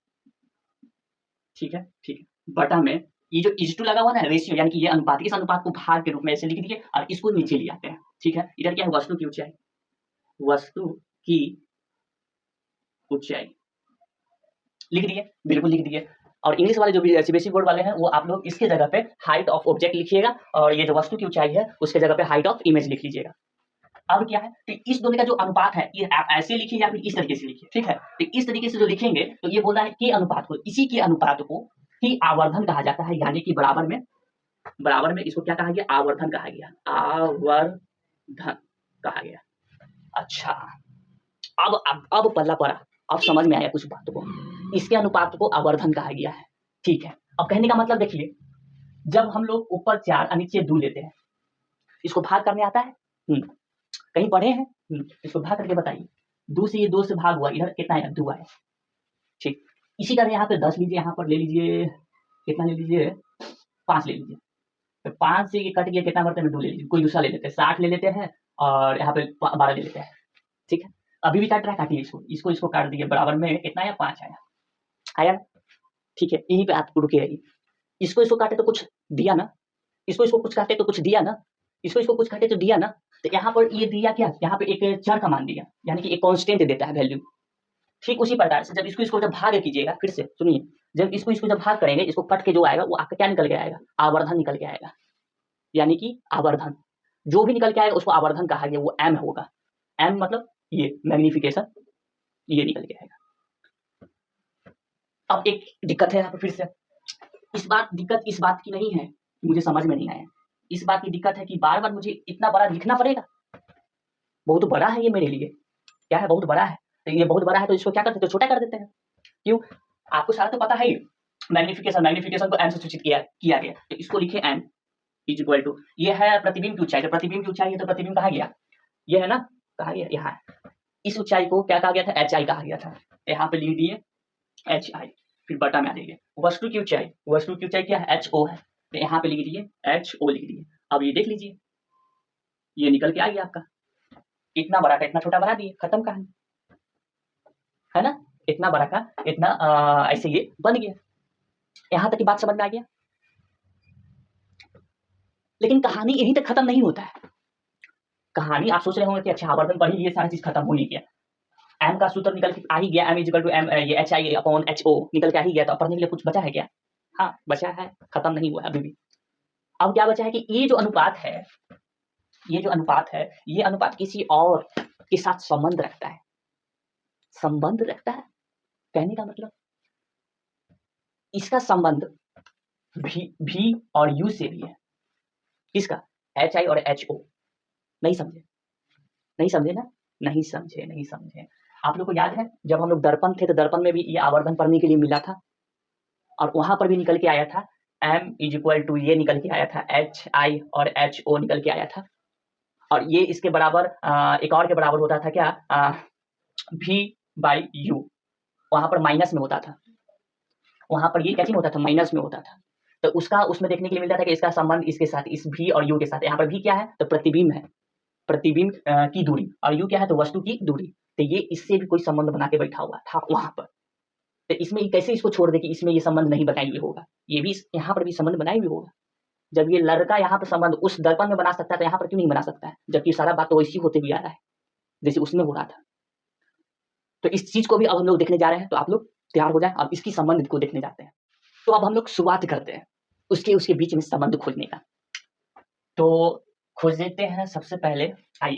ठीक है, ठीक है, बटा में ये जो इज टू लगा हुआ ना, रेशियो यानी कि ये अनुपात, इस अनुपात को भाग के रूप में ऐसे लिख दिए और इसको नीचे ले आते हैं। ठीक है, इधर क्या है? वस्तु की ऊंचाई, वस्तु की ऊंचाई लिख दिए, बिल्कुल लिख दिए। और इंग्लिश वाले जो भी सीबीएसई बोर्ड वाले हैं, वो आप लोग इसके जगह पे हाइट ऑफ ऑब्जेक्ट लिखिएगा और ये जो वस्तु की ऊंचाई है उसके जगह पे हाइट ऑफ इमेज लिख लीजिएगा। अब क्या है? तो इस दोनों का जो अनुपात है, ये आप ऐसे लिखिए या फिर इस तरीके से लिखिए। ठीक है, तो इस तरीके से जो लिखेंगे तो ये बोल रहा है कि अनुपात को, इसी के अनुपात को ही आवर्धन कहा जाता है, यानी कि बराबर में इसको क्या कहा गया? आवर्धन कहा गया, आवर्धन कहा गया। अच्छा, अब पल्ला पड़ा, अब समझ में आया कुछ बातों को। इसके अनुपात को आवर्धन कहा गया है। ठीक है, अब कहने का मतलब देखिए, जब हम लोग ऊपर 4 और नीचे 2 लेते हैं, इसको भाग करने आता है? कहीं पढ़े हैं? इसको भाग करके बताइए। 2 से ये 2 से भाग हुआ, इधर कितना है? 2 आया। ठीक, इसी तरह यहाँ पे 10 लीजिए, यहाँ पर ले लीजिए, कितना ले लीजिए? 5 ले लीजिए। तो 5 से ये कट गया, कितना बढ़ता है? 2 ले लीजिए, कोई दूसरा ले लेते हैं, 60 ले लेते हैं और यहाँ पे 12 ले लेते हैं। ठीक है, अभी भी काट रहा है, काटिए इसको काट दिए, बराबर में कितना आया? 5 आया ना। ठीक है, यहीं पे आप रुके रहिए। इसको काटे तो कुछ दिया ना, इसको कुछ काटे तो कुछ दिया ना, इसको कुछ काटे तो दिया ना। तो यहाँ पर ये दिया क्या? यहाँ पे एक चर का मान दिया, यानी कि एक कांस्टेंट देता है वैल्यू। ठीक उसी प्रकार से जब इसको जब भाग कीजिएगा, फिर से सुनिए, जब इसको जब भाग करेंगे, इसको कट के जो आएगा वो आपका क्या निकल के आएगा? आवर्धन निकल के आएगा, यानी कि आवर्धन जो भी निकल के आएगा उसको आवर्धन कहा गया, वो m होगा। m मतलब ये मैग्निफिकेशन, ये निकल के आएगा। अब एक दिक्कत है यहाँ पर, फिर से दिक्कत इस बात की नहीं है, मुझे समझ में नहीं आया। इस बात की दिक्कत है कि बार बार मुझे इतना बड़ा लिखना पड़ेगा, बहुत बड़ा है ये मेरे लिए। क्या है? बहुत बड़ा है। तो ये बहुत बड़ा है तो इसको क्या करते हैं? तो छोटा कर देते हैं। क्यों? आपको सारा तो पता है ही, मैग्निफिकेशन को m से सूचित किया गया। तो इसको लिखे m इज इक्वल टू, ये है प्रतिबिंब की ऊंचाई। तो प्रतिबिंब की ऊंचाई है तो प्रतिबिंब कहा गया, ये है ना, कहा गया यहाँ। इस ऊंचाई को क्या कहा गया था? HI कहा गया था। यहाँ पे लिख दिए HI, फिर बटा में आ जाइए वस्तु की ऊंचाई, वस्तु की ऊंचाई क्या है? HO है। तो यहाँ पे लिख दिए HO लिख दिए। अब ये देख लीजिए, ये निकल के आ गया आपका, इतना बड़ा का इतना छोटा बना दिए, खत्म कहानी, है ना। इतना बड़ा का इतना ऐसे ये बन गया। यहाँ तक की बात समझ में आ गया। लेकिन कहानी यहीं तक खत्म नहीं होता है। कहानी आप सोच रहे होंगे कि अच्छा आवर्धन पढ़ ही लिए, सारी चीज खत्म हो ही गया, एम का सूत्र निकल के आ ही गया, M is equal to M, ये H I upon H O निकल के आ ही गया, तो अब पढ़ने के लिए कुछ बचा है क्या? हाँ बचा है, खत्म नहीं हुआ है अभी भी। अब क्या बचा है कि ये जो अनुपात है, ये जो अनुपात है, ये अनुपात किसी और के साथ संबंध रखता है। संबंध रखता है कहने का मतलब इसका संबंध भी और यू से भी है। किसका? एच आई और एच ओ। नहीं समझे? नहीं समझे ना? नहीं समझे, नहीं समझे। आप लोग को याद है जब हम लोग दर्पण थे तो दर्पण में भी ये आवर्धन पढ़ने के लिए मिला था, और वहां पर भी निकल के आया था एम इज इक्वल टू, ये निकल के आया था एच आई और एच ओ निकल के आया था, और ये इसके बराबर एक और के बराबर होता था क्या? भी बाई यू। वहां पर माइनस में होता था, वहां पर ये क्या चीज होता था? माइनस में होता था। तो उसका उसमें देखने के लिए मिलता था कि इसका संबंध इसके साथ, इस भी और यू के साथ। यहाँ पर भी क्या है? तो प्रतिबिंब है, प्रतिबिंब की दूरी, और यू क्या है? तो वस्तु की दूरी। तो ये इससे भी कोई संबंध बना के बैठा हुआ था वहां पर। तो इसमें कैसे इसको छोड़ दे कि इसमें ये संबंध नहीं बनाए हुए होगा? ये भी यहाँ पर भी संबंध बनाए हुए होगा। जब ये लड़का यहाँ पर संबंध उस दर्पण में बना सकता है तो यहाँ पर क्यों नहीं बना सकता है? जबकि सारा बात तो वैसी होते हुए आ रहा है जैसे उसमें हो रहा था। तो इस चीज को भी अब हम लोग देखने जा रहे हैं, तो आप लोग तैयार हो जाए, अब इसकी संबंध को देखने जाते हैं। तो अब हम लोग शुरुआत करते हैं उसके उसके बीच में संबंध खोजने का। तो खोज लेते हैं सबसे पहले। आइए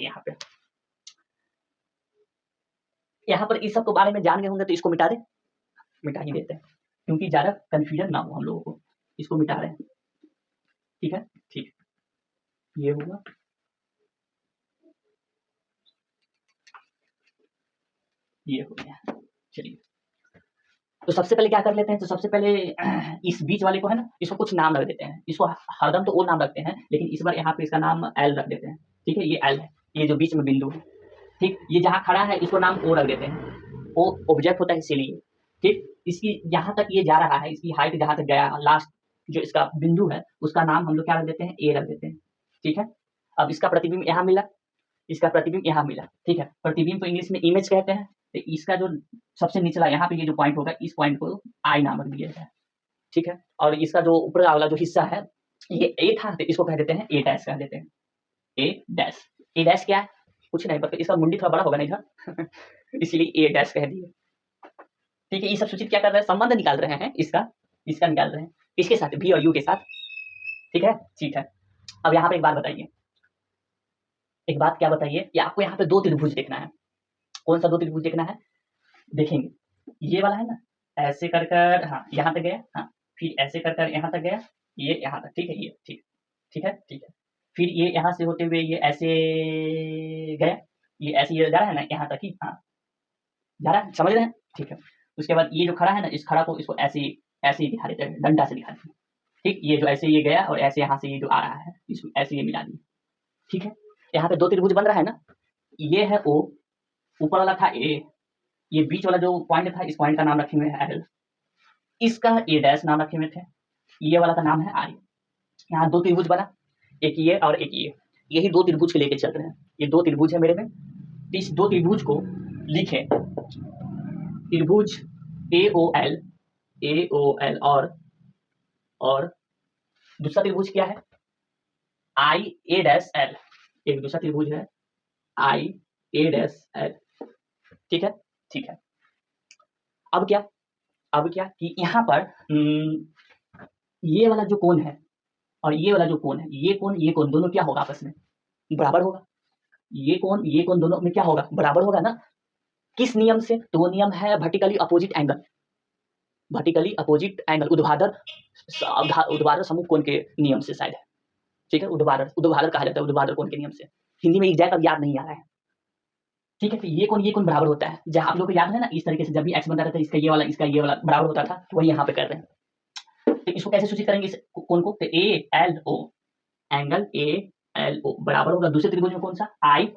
यहाँ पर इस सब के बारे में जान गए होंगे तो इसको मिटा दे, मिटा ही देते हैं क्योंकि ज्यादा कंफ्यूजन ना हो हम लोगों को। इसको मिटा रहे हैं, ठीक है? ठीक, ये हुआ। ये हो गया। चलिए, तो सबसे पहले क्या कर लेते हैं? तो सबसे पहले इस बीच वाले को है ना, इसको कुछ नाम रख देते हैं। इसको हरदम तो वो नाम रखते हैं, लेकिन इस बार यहाँ पे इसका नाम एल रख देते हैं। ठीक है, ये एल है, ये जो बीच में बिंदु है। ठीक, ये जहाँ खड़ा है इसको नाम ओ रख देते हैं। ओ ऑब्जेक्ट होता है इसीलिए। ठीक, इसकी यहाँ तक ये जा रहा है, इसकी हाइट जहाँ तक गया, लास्ट जो इसका बिंदु है उसका नाम हम लोग क्या रख देते हैं? ए रख देते हैं। ठीक है, अब इसका प्रतिबिंब यहाँ मिला, इसका प्रतिबिंब यहाँ मिला। ठीक है, प्रतिबिंब को इंग्लिश में इमेज कहते हैं। तो इसका जो सबसे निचला यहाँ पे ये जो पॉइंट होगा, इस पॉइंट को आई नामक दिया है। ठीक है, और इसका जो ऊपर वाला जो हिस्सा है ये ए था, तो इसको कह देते हैं ए डैश कह देते हैं। ए डैश, ए डैश क्या है? कुछ नहीं, पर इसका मुंडी थोड़ा बड़ा होगा नहीं था इसलिए ए डैश कह दिए। ठीक है, ये सब सूचित क्या कर रहे हैं? संबंध निकाल रहे हैं इसका, इसका निकाल रहे हैं इसके साथ, भी और यू के साथ। ठीक है, ठीक है। अब यहाँ पे एक बात बताइए, एक बात क्या बताइए कि आपको यहाँ पे दो त्रिभुज देखना है। कौन सा दो त्रिभुज देखना है? देखेंगे, ये वाला है ना, ऐसे कर कर हाँ यहाँ तक गया, हाँ फिर ऐसे कर कर यहाँ तक गया, ये यहाँ तक। ठीक है, ये ठीक, ठीक है, ठीक है। फिर ये यहाँ से होते हुए ये ऐसे गया, ये ऐसे ये जा रहा है ना यहाँ तक ही, हाँ जा रहा है, समझ रहे हैं? ठीक है, उसके बाद ये जो खड़ा है ना, इस खड़ा को इसको ऐसे ऐसे ही दिखा देते हैं, डंडा से दिखा देते हैं। ठीक, ये जो ऐसे ये गया और ऐसे यहाँ से ये जो आ रहा है इसको ऐसे ये मिला दिए। ठीक है, यहाँ पे दो त्रिभुज बन रहा है ना, ये है ओ, ऊपर वाला था ए, ये बीच वाला जो पॉइंट था इस पॉइंट का नाम रखे हुए हैं एल, इसका ए डैश नाम रखे हुए थे, ये वाला का नाम है आई। यहाँ दो त्रिभुज बना, एक ये और एक ये, यही दो त्रिभुज के लेके चल रहे हैं। ये दो त्रिभुज है मेरे में, इस दो त्रिभुज को लिखे त्रिभुज ए ओ एल, और दूसरा त्रिभुज क्या है? आई ए डैश एल। एक दूसरा त्रिभुज है आई ए डैश एल। ठीक है, ठीक है। अब क्या, अब क्या कि यहाँ पर ये वाला जो कोण है और ये वाला जो कोण है, ये कोण दोनों क्या होगा? आपस में बराबर होगा। ये कोण दोनों में क्या होगा? बराबर होगा ना। किस नियम से? तो वो नियम है vertically opposite angle, vertically opposite angle, ऊर्ध्वाधर समूह कोण के नियम से शायद है। ठीक है, ऊर्ध्वाधर कहा जाता है, ऊर्ध्वाधर कोण के नियम से। हिंदी में एग्जैक्ट अब याद नहीं आ रहा है। ठीक है, तो ये कोण बराबर होता है। जहां आप लोग को याद है ना, इस तरीके से जब भी एक्स बनता था, इसका ये वाला बराबर होता था, तो वही यहाँ पे कर रहे हैं। तो इसको कैसे सूचित करेंगे इस कोण को? तो A L O, angle A L O बराबर होगा दूसरे त्रिभुज में कौन सा? I,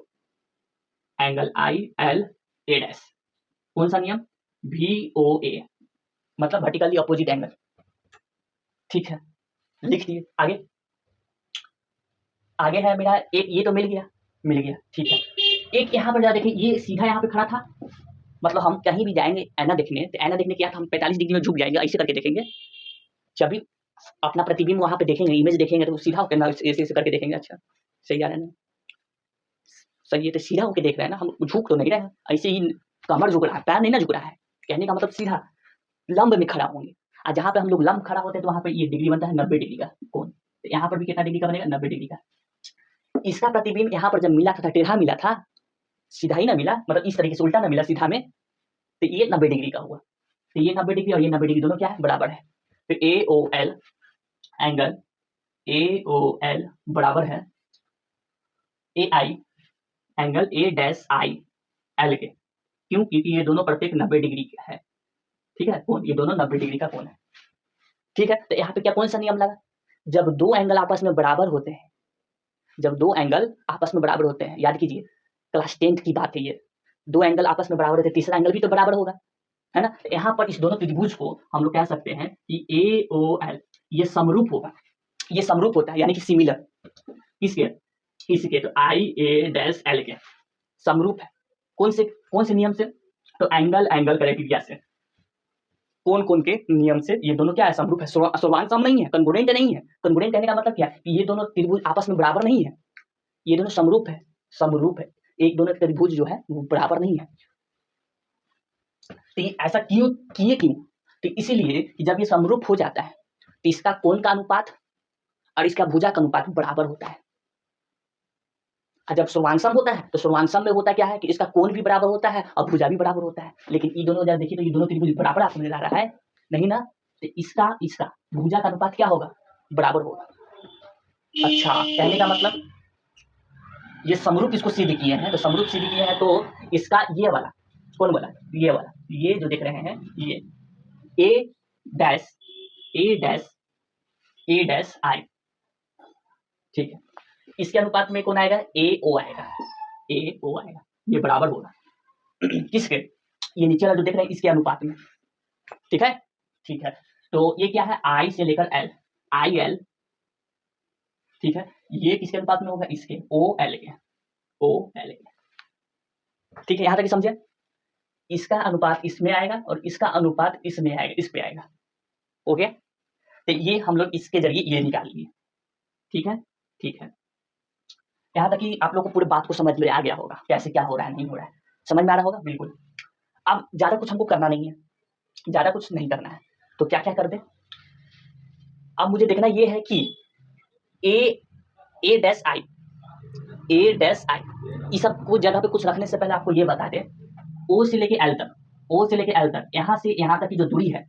angle I L A dash. कौन सा नियम? भी ओ ए, मतलब वर्टिकली अपोजिट एंगल। ठीक है, लिख दिए। आगे, आगे है मेरा एक, ये तो मिल गया, मिल गया। ठीक है, एक यहाँ पर जा देखिए, ये सीधा यहाँ पे खड़ा था, मतलब हम कहीं भी जाएंगे ऐना देखने, तो ऐना देखने के बाद हम 45 डिग्री में झुक जाएंगे, ऐसे करके देखेंगे। जब भी अपना प्रतिबिंब वहां पे देखेंगे, इमेज देखेंगे, तो सीधा होकर ना ऐसे ऐसे करके देखेंगे। अच्छा सही आ रहा है ना, सही है। तो सीधा होकर देख रहे हैं ना, हम झुक तो नहीं रहे हैं, ऐसे ही कमर झुक रहा है, पैर नहीं ना झुक रहा है। कहने का मतलब सीधा लंब में खड़ा होंगे। और जहां पे हम लोग लंब खड़ा होते हैं तो वहां पे ये डिग्री बनता है 90 डिग्री का कोण। तो यहाँ पर भी कितना डिग्री का बनेगा, 90 डिग्री का। इसका प्रतिबिंब यहाँ पर जब मिला था टेढ़ा मिला था, सीधा ही ना मिला, मतलब इस तरीके से उल्टा ना मिला सीधा में, तो ये 90 डिग्री का हुआ। तो ये 90 डिग्री और ये 90 डिग्री दोनों क्या है, बराबर है। तो A O L angle A O L बराबर है A I angle A dash I L के। क्यों? क्योंकि ये दोनों प्रत्येक 90 डिग्री का है। ठीक है, कोण ये दोनों 90 डिग्री का कोण है। ठीक है, तो यहाँ पे क्या कौन सा नियम लगा, जब दो एंगल आपस में बराबर होते हैं, जब दो एंगल आपस में बराबर होते हैं, याद कीजिए क्लास 10th की बात है ये, दो एंगल आपस में बराबर होते हैं, तीसरा एंगल भी तो बराबर होगा, है ना। तो यहाँ पर इस दोनों त्रिभुज को हम लोग कह सकते हैं कि ए ओ एल ये समरूप होगा, ये समरूप होता है, यानी कि सिमिलर किसके, इसके, तो आई ए डैश एल के समरूप है। कौन से नियम से, तो एंगल एंगल क्राइटेरिया से, कोण के नियम से ये दोनों क्या है, समरूप है। समान सम नहीं है, कंग्रुएंट नहीं है। कंग्रुएंट कहने का मतलब क्या है, ये दोनों त्रिभुज आपस में बराबर नहीं है, ये दोनों समरूप है, समरूप है। एक दोनों त्रिभुज जो है वो बराबर नहीं है। तो ये ऐसा क्यों किए, क्यों, तो इसीलिए कि जब ये समरूप हो जाता है तो इसका कोण का अनुपात और इसका भुजा का अनुपात बराबर होता है। और जब सर्वांगसम होता है तो सर्वांगसम में होता क्या है कि इसका कोण भी बराबर होता है और भुजा भी बराबर होता है। लेकिन ये दोनों जब देखिए तो ये दोनों त्रिभुज बराबर आपको नजर आ रहा है नहीं ना, तो इसका इसका भुजा का अनुपात क्या होगा, बराबर होगा। अच्छा, कहने का मतलब ये समरूप इसको सिद्ध किए हैं, तो समरूप सिद्ध किए हैं तो इसका ये वाला कौन वाला, ये वाला, ये जो देख रहे हैं ये A dash A dash A dash I, ठीक है, इसके अनुपात में कौन आएगा, ए ओ आएगा, ए ओ आएगा, ये बराबर होगा किसके, ये नीचे वाला जो देख रहे हैं इसके अनुपात में। ठीक है, ठीक है, तो ये क्या है, आई से लेकर एल, आई एल, ठीक है, ये किसके अनुपात में होगा, इसके ओ एल के, ओ एल के। ठीक है, यहां तक समझे, इसका अनुपात इसमें आएगा और इसका अनुपात इसमें आएगा, इस पे आएगा। ओके, तो ये हम लोग इसके जरिए ये निकाल लिए। ठीक है, ठीक है, यहाँ तक कि आप लोग को पूरी बात को समझ में आ गया होगा, कैसे क्या हो रहा है नहीं हो रहा है, समझ में आ रहा होगा बिल्कुल। अब ज्यादा कुछ हमको करना नहीं है, ज्यादा कुछ नहीं करना है, तो क्या क्या कर दे, अब मुझे देखना ये है कि ए डैश आई, ए डैश आई, इस सब को जगह पे कुछ रखने से पहले आपको ये बता दें, ओ से लेके एल तक, ओ से लेके एल तक, यहाँ से यहाँ तक की जो दूरी है,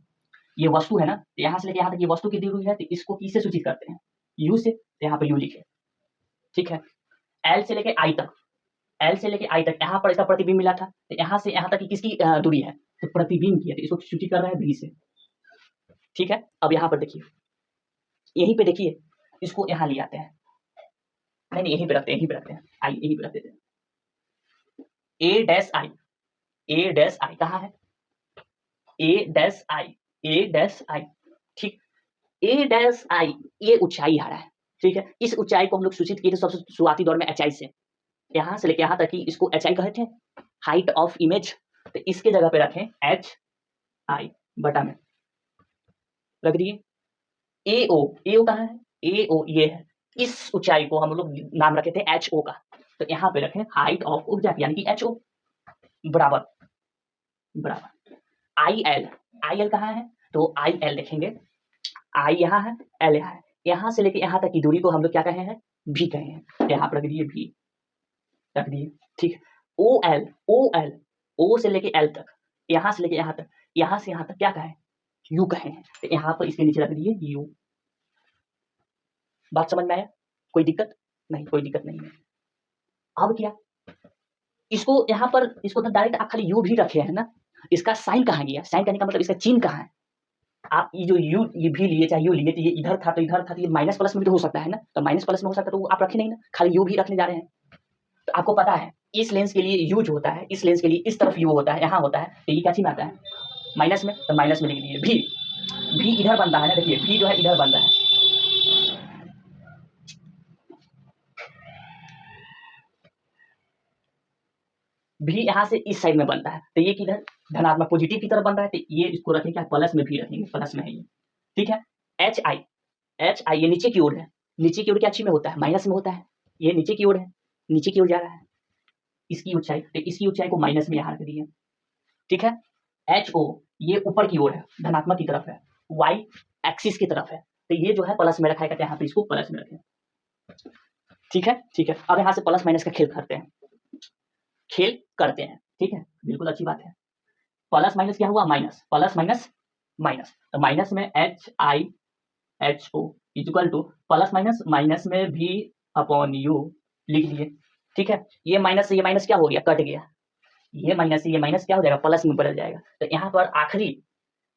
ये वस्तु है ना, यहाँ से लेके यहाँ तक ये वस्तु की दूरी है, तो इसको किससे सूचित करते हैं, यू से, तो यहाँ पे यू लिखे। ठीक है, एल से लेके आई तक, एल से लेके आई तक यहाँ पर इसका प्रतिबिंब मिला था, तो यहाँ से यहाँ तक की किसकी दूरी है, तो प्रतिबिंब की है, तो इसको सूचित कर रहा है बी से। ठीक है, अब यहाँ पर देखिए, यहीं पे देखिए, इसको यहाँ ले आते हैं, नहीं यहीं पे रखते हैं, यहीं पे रखते हैं, आई यहीं पे रख देते हैं, ए डैश आई, ए डैश आई कहाँ है, ए dash I, A dash I, ठीक, ए डैश आई ये ऊंचाई आ रहा है। ठीक है, इस ऊंचाई को हम लोग सूचित किए थे सबसे शुरुआती दौर में एच आई से, यहाँ से लेके यहाँ तक कि इसको एच आई कहते हैं, हाइट ऑफ इमेज, तो इसके जगह पे रखें एच आई बटा में रख दिए, ए ओ कहाँ है, ए ओ ये है, इस ऊंचाई को हम लोग नाम रखे थे एच ओ का, तो यहाँ पे रखें हाइट ऑफ ऊर्जा यानी कि एच ओ बराबर बराबर आई एल कहाँ है, तो आई एल देखेंगे, आई यहाँ है, एल यहाँ है, यहाँ से लेके यहाँ तक की दूरी को हम लोग क्या कहे हैं, भी कहे हैं, यहाँ पर रख दिए भी, रख दिए। ठीक, ओ एल ओ से लेके एल तक, यहाँ से लेके यहाँ तक, यहाँ से यहाँ तक क्या कहे, यू कहे हैं, तो यहाँ पर इसके नीचे रख दिए यू। बात समझ में आया, कोई दिक्कत नहीं, कोई दिक्कत नहीं है। अब क्या, इसको यहाँ पर इसको तो डायरेक्ट आप खाली यू भी रखे हैं ना, इसका साइन कहाँ गया, साइन करने का मतलब इसका चिन्ह कहाँ है, आप ये जो यू ये भी लिए चाहे यू लिए, तो ये इधर था तो इधर था, तो ये माइनस प्लस में भी तो हो सकता है ना, तो माइनस प्लस में हो सकता है, तो आप रखे नहीं ना, खाली यू भी रखने जा रहे हैं। तो आपको पता है इस लेंस के लिए यू जो होता है, इस लेंस के लिए इस तरफ यू होता है, यहाँ होता है, तो ये क्या चीज में आता है, माइनस में, तो माइनस में लिख दिए भी इधर बनता है ना, देखिए भी जो है इधर बनता है, भी यहाँ से इस साइड में बनता है, तो ये किधर धनात्मक पॉजिटिव की तरफ बन रहा है, तो ये इसको रखेंगे क्या, प्लस में भी रखेंगे, प्लस में है ये, ठीक है। एच आई ये नीचे की ओर है, नीचे की ओर क्या अच्छी में होता है, माइनस में होता है, ये नीचे की ओर है, नीचे की ओर जा रहा है, इसकी ऊंचाई, तो इसकी ऊंचाई को माइनस में यहाँ रख दिए, ठीक है। एच ओ ये ऊपर की ओर है, धनात्मक की तरफ है, वाई एक्सिस की तरफ है, तो ये जो है प्लस में रखा है, कहते हैं यहाँ पे इसको प्लस में रखें, ठीक है, ठीक है। अब यहाँ से प्लस माइनस का खेल करते हैं, ठीक है, बिल्कुल अच्छी बात है। प्लस माइनस क्या हुआ, माइनस, प्लस माइनस माइनस, तो माइनस में H I H O equal to plus minus, minus में भी अपॉन यू लिख लिए, ठीक है। ये माइनस से ये माइनस क्या हो गया, कट गया, ये माइनस से ये माइनस क्या हो जाएगा, प्लस में बदल जाएगा। तो यहाँ पर आखिरी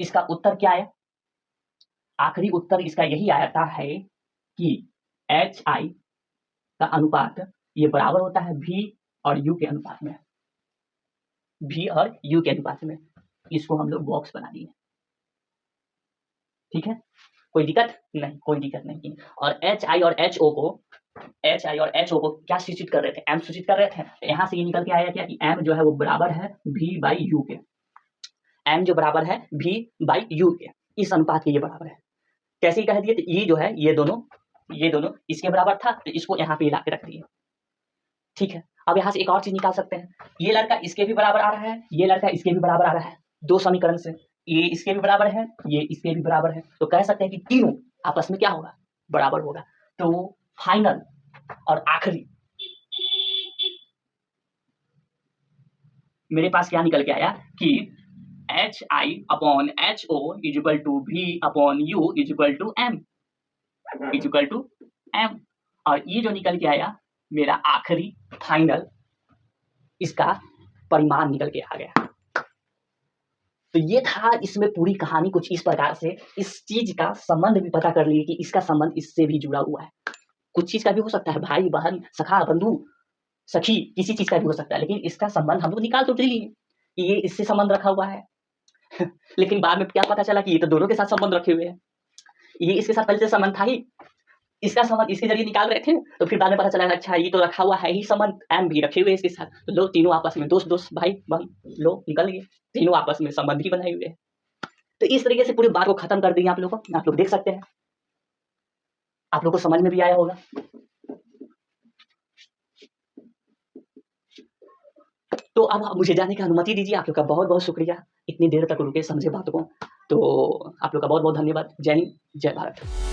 इसका उत्तर क्या है, आखिरी उत्तर इसका यही आता है कि एच आई का अनुपात ये बराबर होता है भी और यू के अनुपात में, भी और यू के अनुपात में। इसको हम लोग बॉक्स बना दिए, ठीक है, कोई दिक्कत नहीं, कोई दिक्कत नहीं। और एच आई और एच ओ को क्या सूचित कर रहे थे, एम सूचित कर रहे थे। यहाँ से ये निकल के आया क्या कि एम जो है वो बराबर है भी बाई यू के, एम जो बराबर है भी बाई यू के, इस अनुपात के ये बराबर है। कैसे कह दिए, तो ये जो है ये दोनों इसके बराबर था, तो इसको यहाँ पे ला के रख दिए, ठीक है। अब यहाँ से एक और चीज निकाल सकते हैं, ये लड़का इसके भी बराबर आ रहा है, ये लड़का इसके भी बराबर आ रहा है, दो समीकरण से, ये इसके भी बराबर है, ये इसके भी बराबर है, तो कह सकते हैं कि तीनों आपस में क्या होगा, बराबर होगा। तो फाइनल और आखिरी मेरे पास क्या निकल के आया कि H I upon H O equal to V upon U equal to M, और ये जो निकल के आया मेरा आखिरी फाइनल इसका परिमाण निकल के आ गया। तो ये था इसमें पूरी कहानी, कुछ इस प्रकार से इस चीज का संबंध भी पता कर लिए कि इसका संबंध इससे भी जुड़ा हुआ है। कुछ चीज का भी हो सकता है, भाई बहन सखा बंधु सखी, किसी चीज का भी हो सकता है, लेकिन इसका संबंध हम लोग निकाल तो लिए कि ये इससे संबंध रखा हुआ है लेकिन बाद में क्या पता चला कि ये तो दोनों के साथ संबंध रखे हुए हैं, ये इसके साथ पहले से संबंध था ही, इसका संबंध इसके जरिए निकाल रहे थे, तो फिर बाद में पता चला अच्छा ये तो रखा हुआ है ही संबंध, एम भी रखे हुए इसके साथ, तो लो तीनों आपस में दोस्त भाई बहन लो निकल गए, तीनों आपस में संबंध ही बनाए हुए हैं। तो इस तरीके से पूरी बात को खत्म कर देंगे आप लोग देख सकते हैं, आप लोग को समझ में भी आया होगा। तो अब मुझे जाने की अनुमति दीजिए, आप लोग का बहुत बहुत शुक्रिया, इतनी देर तक रुके समझे बातों को, तो आप लोग का बहुत बहुत धन्यवाद। जय हिंद, जय भारत।